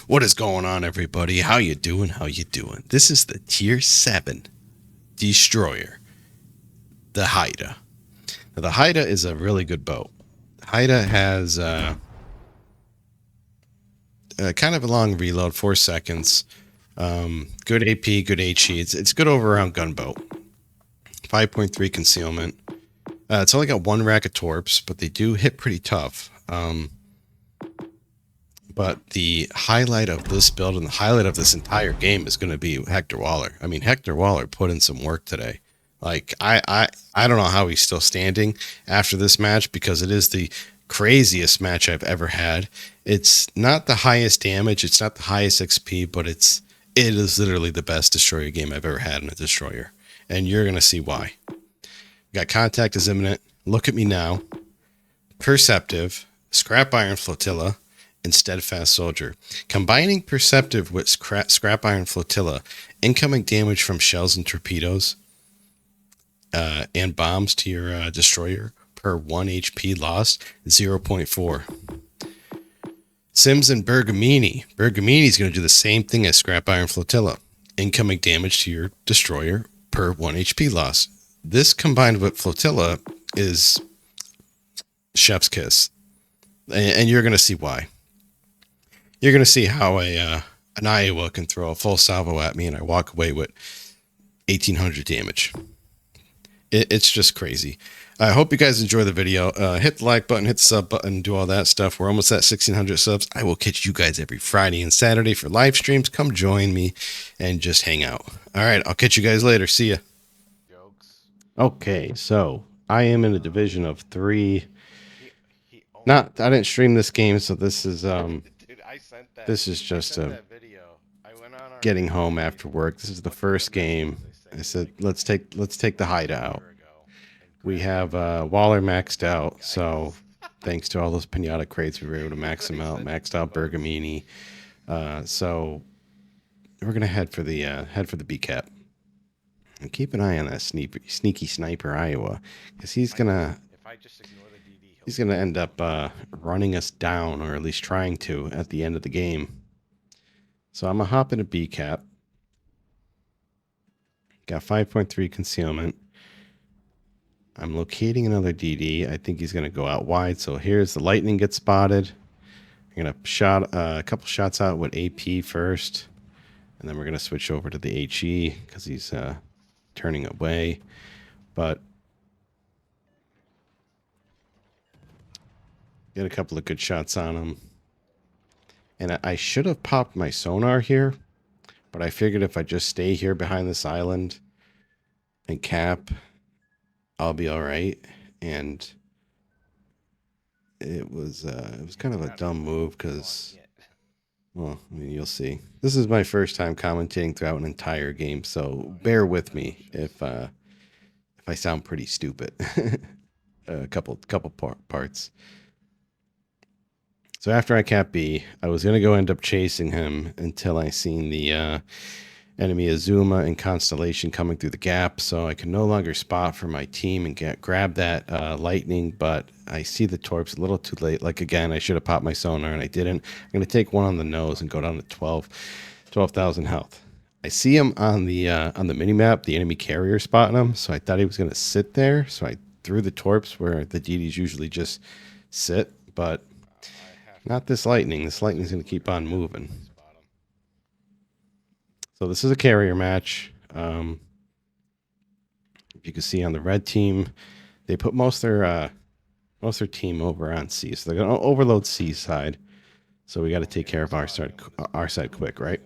What is going on, everybody? How you doing? How you doing? This is the Tier 7 destroyer, the Haida. Now, the Haida is a really good boat. Haida has kind of a long reload, 4 seconds. Good AP, good HE. It's good over around gunboat. 5.3 concealment. It's only got 1 rack of torps, but they do hit pretty tough. But the highlight of this build and the highlight of this entire game is going to be Hector Waller. I mean, Hector Waller put in some work today. Like, I don't know how he's still standing after this match, because it is the craziest match I've ever had. It's not the highest damage, it's not the highest XP, but it is literally the best destroyer game I've ever had in a destroyer. And you're going to see why. Got contact is imminent. Look at me now. Perceptive, scrap iron flotilla, and steadfast soldier. Combining perceptive with scrap iron flotilla, incoming damage from shells and torpedoes and bombs to your destroyer per 1 HP lost, 0.4. Sims and Bergamini. Bergamini is going to do the same thing as scrap iron flotilla. Incoming damage to your destroyer per 1 HP loss. This combined with flotilla is chef's kiss. And you're going to see why. You're going to see how an Iowa can throw a full salvo at me and I walk away with 1,800 damage. It's just crazy. I hope you guys enjoy the video. Hit the like button, hit the sub button, do all that stuff. We're almost at 1,600 subs. I will catch you guys every Friday and Saturday for live streams. Come join me and just hang out. All right, I'll catch you guys later. See ya. Okay, so I am in a division of 3. I didn't stream this game, so this is this is just getting home after work. This is the first game. I said let's take the Haida out. We have Waller maxed out, so thanks to all those pinata crates, we were able to max him out. Maxed out Bergamini. So we're gonna head for the B cap. And keep an eye on that sneaky sniper Iowa, because he's gonna end up running us down, or at least trying to, at the end of the game. So I'm gonna hop into B cap. Got 5.3 concealment. I'm locating another DD. I think he's gonna go out wide. So here's the lightning gets spotted. I'm gonna shot a couple shots out with AP first, and then we're gonna switch over to the HE because he's turning away. But get a couple of good shots on him. And I should have popped my sonar here, but I figured if I just stay here behind this island and cap, I'll be all right. And it was kind of a dumb move because, well, I mean, you'll see. This is my first time commentating throughout an entire game, so bear with me if I sound pretty stupid. A couple parts. So after I cap B, I was going to go end up chasing him until I seen the enemy Azuma and Constellation coming through the gap, so I can no longer spot for my team and grab that lightning, but I see the torps a little too late. Like, again, I should have popped my sonar and I didn't. I'm going to take one on the nose and go down to 12,000 health. I see him on the minimap, the enemy carrier spotting him, so I thought he was going to sit there, so I threw the torps where the DDs usually just sit, but not this lightning. This lightning's going to keep on moving. So this is a carrier match. If you can see on the red team, they put most of their team over on C, so they're going to overload C side. So we got to take care of our side quick, right?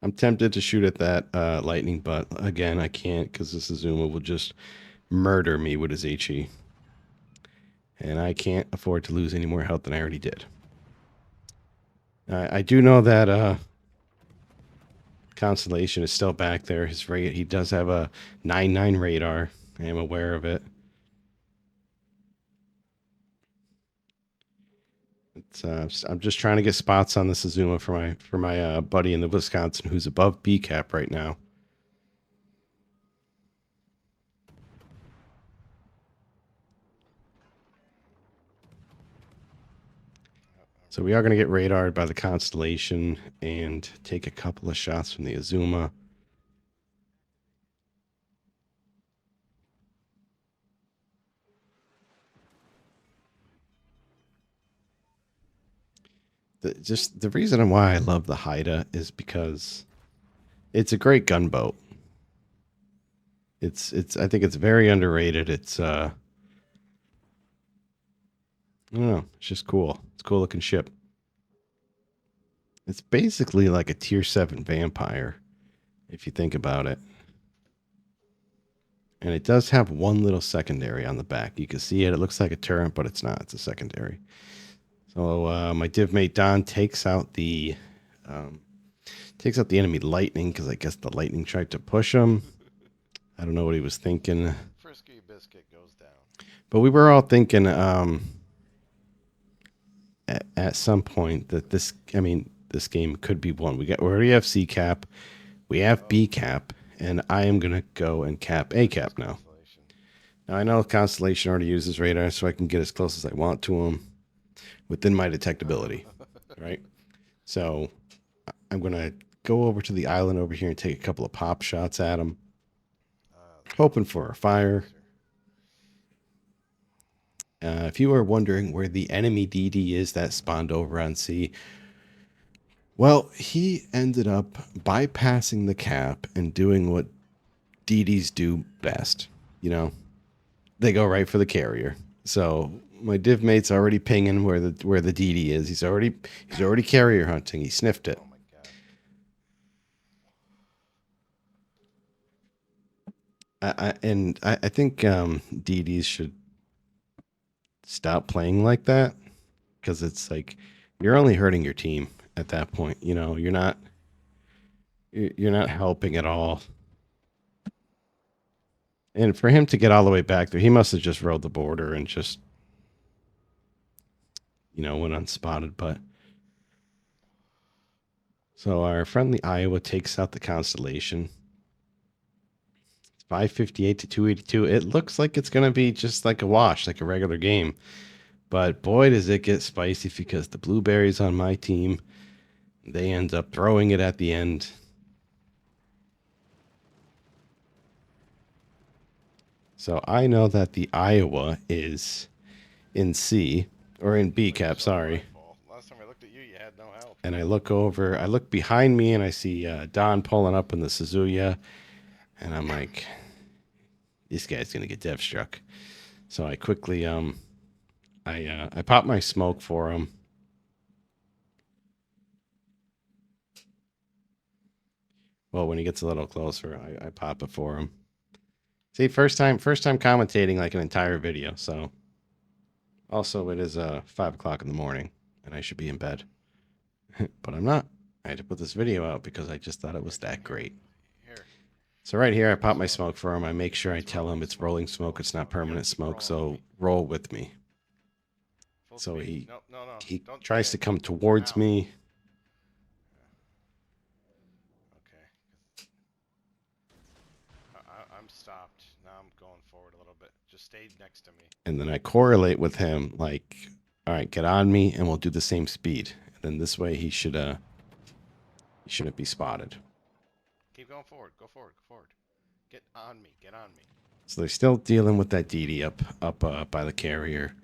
I'm tempted to shoot at that lightning, but again, I can't because this Azuma will just murder me with his HE. And I can't afford to lose any more health than I already did. I do know that Constellation is still back there. He does have a 9.9 radar. I am aware of it. I'm just trying to get spots on this Azuma for my buddy in the Wisconsin who's above B cap right now. So we are going to get radared by the Constellation and take a couple of shots from the Azuma. Just the reason why I love the Haida is because it's a great gunboat. I think it's very underrated. It's I don't know, it's just cool. It's a cool looking ship. It's basically like a tier 7 vampire, if you think about it. And it does have one little secondary on the back. You can see it. It looks like a turret, but it's not. It's a secondary. So my div mate Don takes out the enemy lightning because I guess the lightning tried to push him. I don't know what he was thinking. Frisky biscuit goes down. But we were all thinking at some point that this game could be won. We already have C cap, we have B cap, and I am gonna go and cap A cap now. Now I know Constellation already uses radar, so I can get as close as I want to him within my detectability, right? So I'm gonna go over to the island over here and take a couple of pop shots at him, hoping for a fire. If you are wondering where the enemy DD is that spawned over on C, well, he ended up bypassing the cap and doing what DDs do best. You know, they go right for the carrier. So my div mate's already pinging where the DD is. He's already carrier hunting. He sniffed it. Oh my god. I think DDs should stop playing like that, because it's like you're only hurting your team at that point. You know, you're not helping at all. And for him to get all the way back there, he must have just rode the border and just, you know, went unspotted. But so our friendly Iowa takes out the Constellation. 558 to 282. It looks like it's going to be just like a wash, like a regular game. But boy, does it get spicy, because the blueberries on my team, they end up throwing it at the end. So I know that the Iowa is in C, or in B cap, sorry. Last time I looked at you, you had no help. And I look behind me, and I see Don pulling up in the Suzuya. And I'm like, this guy's going to get dev struck. So I quickly, I pop my smoke for him. Well, when he gets a little closer, I pop it for him. See, first time commentating like an entire video. So also it is 5 o'clock in the morning and I should be in bed, but I'm not. I had to put this video out because I just thought it was that great. So right here, I pop my smoke for him. I make sure I tell him it's rolling smoke. It's not permanent smoke. So roll with me. So he tries to come towards me. Okay. I'm stopped. Now I'm going forward a little bit. Just stay next to me. And then I correlate with him, like, all right, get on me, and we'll do the same speed. And then this way he shouldn't be spotted. Keep going forward. Go forward. Go forward. Get on me. Get on me. So they're still dealing with that DD up by the carrier.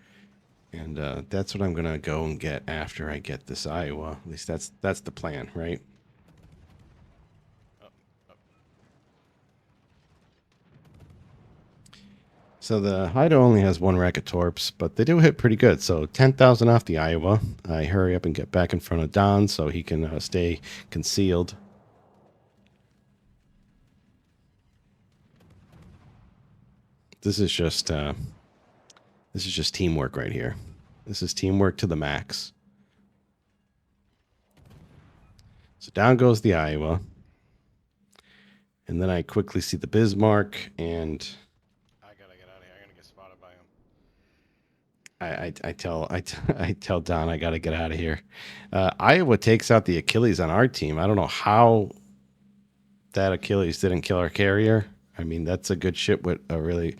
And that's what I'm going to go and get after I get this Iowa. At least that's the plan, right? So the Haida only has one rack of torps, but they do hit pretty good. So 10,000 off the Iowa. I hurry up and get back in front of Don so he can stay concealed. This is just teamwork right here. This is teamwork to the max. So down goes the Iowa. And then I quickly see the Bismarck, and I gotta get out of here. I'm gonna get spotted by him. I tell Don I gotta get out of here. Iowa takes out the Achilles on our team. I don't know how that Achilles didn't kill our carrier. I mean, that's a good ship with a really...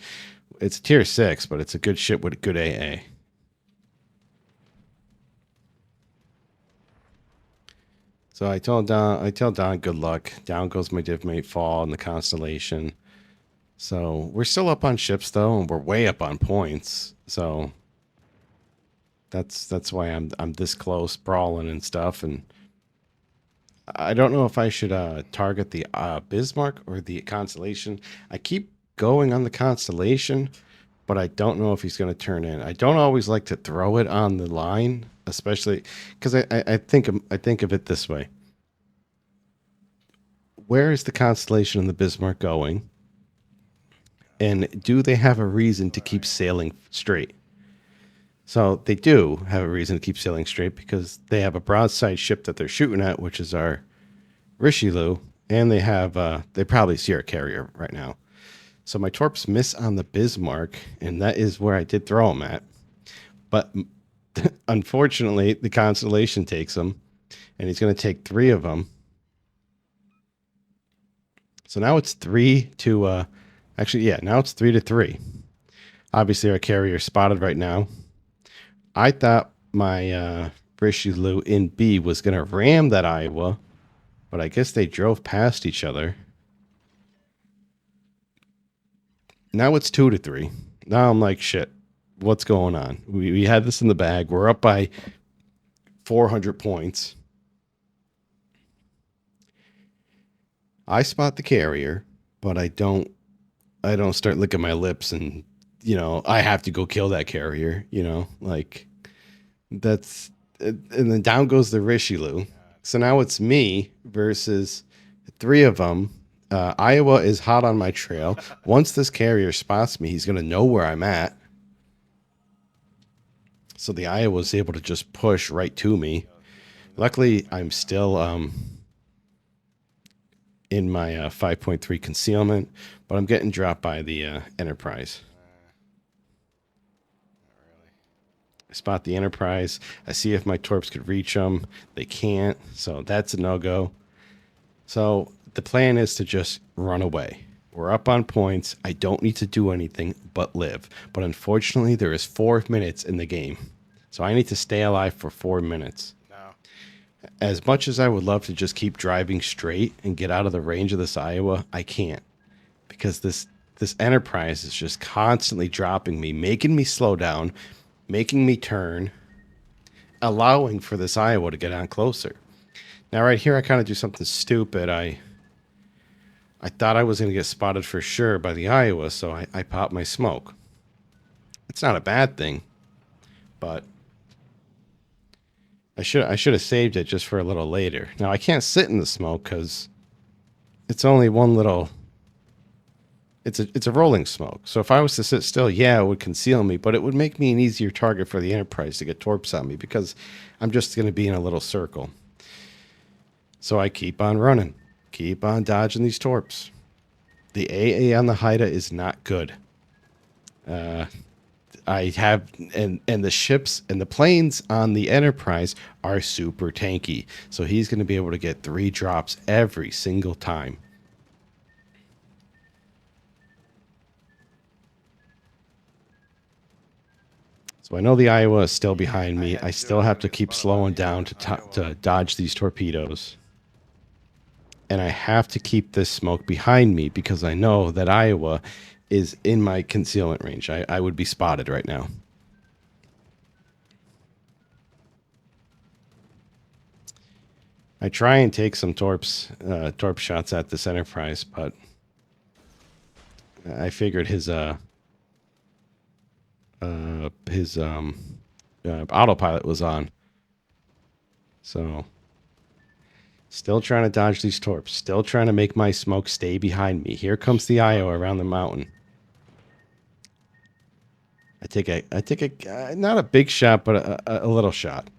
It's tier 6, but it's a good ship with a good AA. So I tell Don good luck. Down goes my div mate fall in the constellation. So we're still up on ships though, and we're way up on points. So that's why I'm this close, brawling and stuff. And I don't know if I should target the Bismarck or the Constellation. I keep going on the Constellation, but I don't know if he's going to turn in. I don't always like to throw it on the line, especially because I think of it this way. Where is the Constellation and the Bismarck going? And do they have a reason to keep sailing straight? So they do have a reason to keep sailing straight because they have a broadside ship that they're shooting at, which is our Richelieu, and they have they probably see our carrier right now. So my torps miss on the Bismarck, and that is where I did throw them at. But unfortunately, the Constellation takes them, and he's going to take 3 of them. So now it's 3 to actually, yeah, now it's 3-3. Obviously, our carrier spotted right now. I thought my Richelieu in B was going to ram that Iowa, but I guess they drove past each other. Now it's 2-3. Now I'm like, shit, what's going on? We had this in the bag. We're up by 400 points. I spot the carrier, but I don't start licking my lips and, you know, I have to go kill that carrier, you know, like that's, and then down goes the Richelieu. So now it's me versus 3 of them. Iowa is hot on my trail. Once this carrier spots me, he's going to know where I'm at. So the Iowa is able to just push right to me. Luckily, I'm still in my 5.3 concealment, but I'm getting dropped by the Enterprise. I spot the Enterprise. I see if my torps could reach them. They can't, so that's a no-go. So the plan is to just run away. We're up on points. I don't need to do anything but live. But unfortunately, there is 4 minutes in the game. So I need to stay alive for 4 minutes. No. As much as I would love to just keep driving straight and get out of the range of this Iowa, I can't. Because this Enterprise is just constantly dropping me, making me slow down, making me turn, allowing for this Iowa to get on closer. Now right here I kind of do something stupid. I thought I was going to get spotted for sure by the Iowa, so I popped my smoke. It's not a bad thing, but I should have saved it just for a little later. Now I can't sit in the smoke because it's only one little. It's a rolling smoke. So if I was to sit still, yeah, it would conceal me, but it would make me an easier target for the Enterprise to get torps on me because I'm just going to be in a little circle. So I keep on running, keep on dodging these torps. The AA on the Haida is not good. I have, and the ships and the planes on the Enterprise are super tanky. So he's going to be able to get 3 drops every single time. So I know the Iowa is still behind me. I still have to keep slowing down to dodge these torpedoes. And I have to keep this smoke behind me because I know that Iowa is in my concealment range. I would be spotted right now. I try and take some torp shots at this Enterprise, but I figured his autopilot was on. So still trying to dodge these torps. Still trying to make my smoke stay behind me. Here comes the Iowa around the mountain. I take a not a big shot, but a little shot.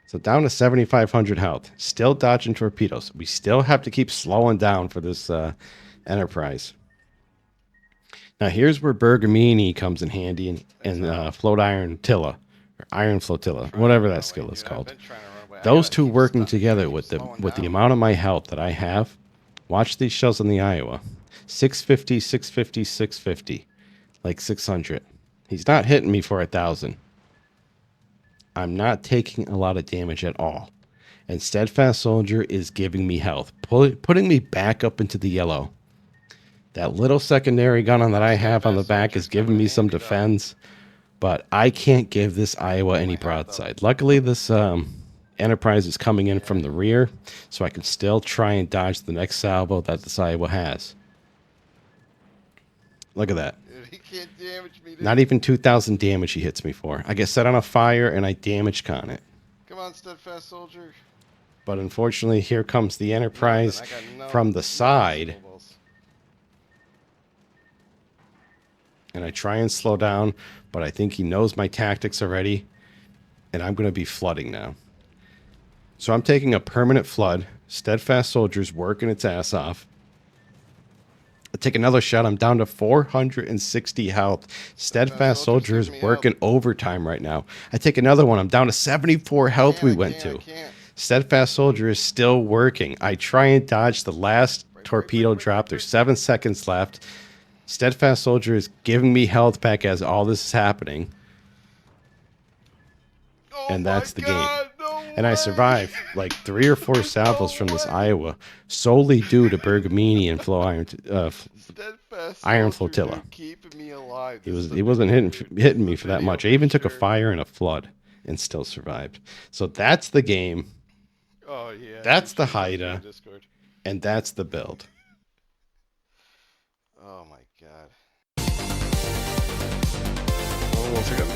So down to 7,500 health. Still dodging torpedoes. We still have to keep slowing down for this Enterprise. Now here's where Bergamini comes in handy and Float Iron Tilla, or Iron Flotilla, whatever that skill is called. Those two working together with the amount of my health that I have. Watch these shells on the Iowa. 650, 650, 650. Like 600. He's not hitting me for 1,000. I'm not taking a lot of damage at all. And Steadfast Soldier is giving me health, putting me back up into the yellow. That little secondary gun on that I have on the back is giving me some defense, but I can't give this Iowa any broadside. Luckily, this Enterprise is coming in from the rear, so I can still try and dodge the next salvo that this Iowa has. Look at that. Dude, he can't damage me, dude. Not even 2,000 damage he hits me for. I get set on a fire and I damage con it. Come on, Steadfast Soldier. But unfortunately, here comes the Enterprise from the side. And I try and slow down, but I think he knows my tactics already. And I'm going to be flooding now. So I'm taking a permanent flood. Steadfast Soldier's working its ass off. I take another shot. I'm down to 460 health. Steadfast Soldier is working overtime right now. I take another one. I'm down to 74 health we went to. Steadfast Soldier is still working. I try and dodge the last torpedo drop. There's 7 seconds left. Steadfast Soldier is giving me health back as all this is happening. And that's the game. And I survived like 3 or 4 salvos from this Iowa solely due to Bergamini and Iron Flotilla. He wasn't hitting me for that much. I even took a fire and a flood and still survived. So that's the game. Oh yeah. That's the Haida. And that's the build. Oh my god. Oh, 1 second.